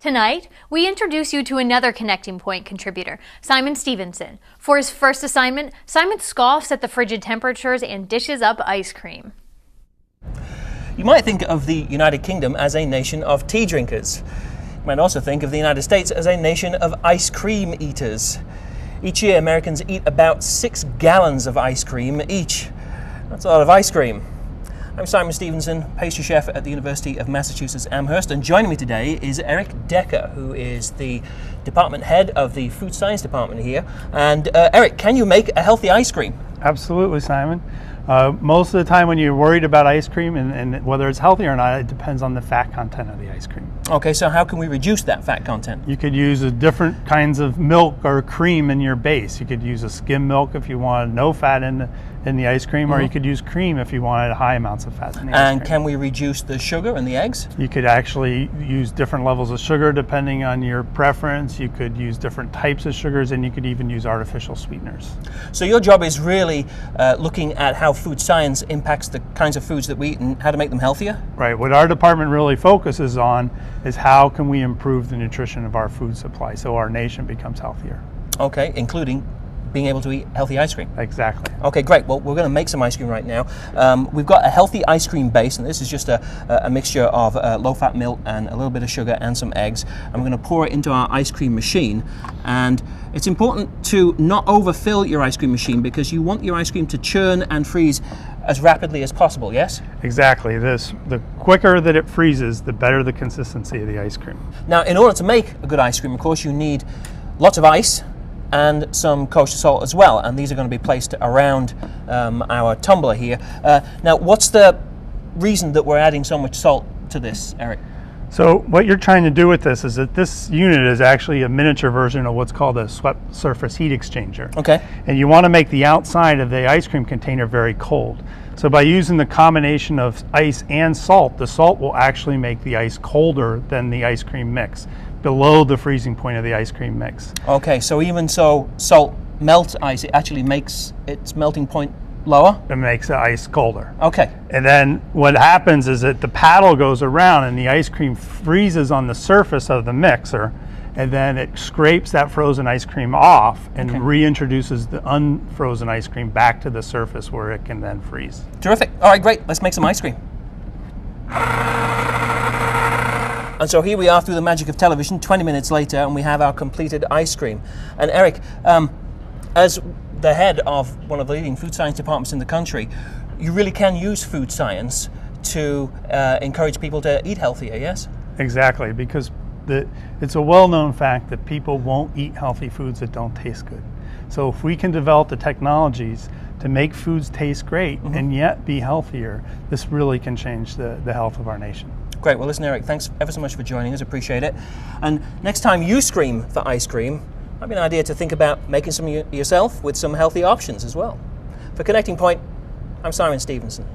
Tonight, we introduce you to another Connecting Point contributor, Simon Stevenson. For his first assignment, Simon scoffs at the frigid temperatures and dishes up ice cream. You might think of the United Kingdom as a nation of tea drinkers. You might also think of the United States as a nation of ice cream eaters. Each year, Americans eat about 6 gallons of ice cream each. That's a lot of ice cream. I'm Simon Stevenson, pastry chef at the University of Massachusetts Amherst, and joining me today is Eric Decker, who is the department head of the food science department here. And Eric, can you make a healthy ice cream? Absolutely, Simon. Most of the time when you're worried about ice cream and whether it's healthy or not, it depends on the fat content of the ice cream. Okay, so how can we reduce that fat content? You could use different kinds of milk or cream in your base. You could use a skim milk if you wanted no fat in the ice cream, or you could use cream if you wanted high amounts of fat in the ice cream. And can we reduce the sugar in the eggs? You could actually use different levels of sugar depending on your preference. You could use different types of sugars, and you could even use artificial sweeteners. So your job is really looking at how food science impacts the kinds of foods that we eat and how to make them healthier? Right. What our department really focuses on is how can we improve the nutrition of our food supply so our nation becomes healthier. Okay, including being able to eat healthy ice cream. Exactly. Okay, great. Well, we're going to make some ice cream right now. We've got a healthy ice cream base, and this is just a mixture of low-fat milk and a little bit of sugar and some eggs. And we're going to pour it into our ice cream machine. And it's important to not overfill your ice cream machine because you want your ice cream to churn and freeze as rapidly as possible, yes? Exactly. The quicker that it freezes, the better the consistency of the ice cream. Now, in order to make a good ice cream, of course, you need lots of ice and some kosher salt as well, and these are going to be placed around our tumbler here. Now, what's the reason that we're adding so much salt to this, Eric? So what you're trying to do with this is that this unit is actually a miniature version of what's called a swept surface heat exchanger. Okay. And you want to make the outside of the ice cream container very cold. So by using the combination of ice and salt, the salt will actually make the ice colder than the ice cream mix, below the freezing point of the ice cream mix. Okay, so even so salt melts ice, it actually makes its melting point lower? It makes the ice colder. Okay. And then what happens is that the paddle goes around and the ice cream freezes on the surface of the mixer, and then it scrapes that frozen ice cream off and reintroduces the unfrozen ice cream back to the surface where it can then freeze. Terrific. All right, great. Let's make some ice cream. And so here we are through the magic of television, 20 minutes later, and we have our completed ice cream. And Eric, as the head of one of the leading food science departments in the country, you really can use food science to encourage people to eat healthier, yes? Exactly, because it's a well-known fact that people won't eat healthy foods that don't taste good. So if we can develop the technologies to make foods taste great and yet be healthier, this really can change the health of our nation. Great. Well, listen, Eric, thanks ever so much for joining us. Appreciate it. And next time you scream for ice cream, might be an idea to think about making some yourself with some healthy options as well. For Connecting Point, I'm Simon Stevenson.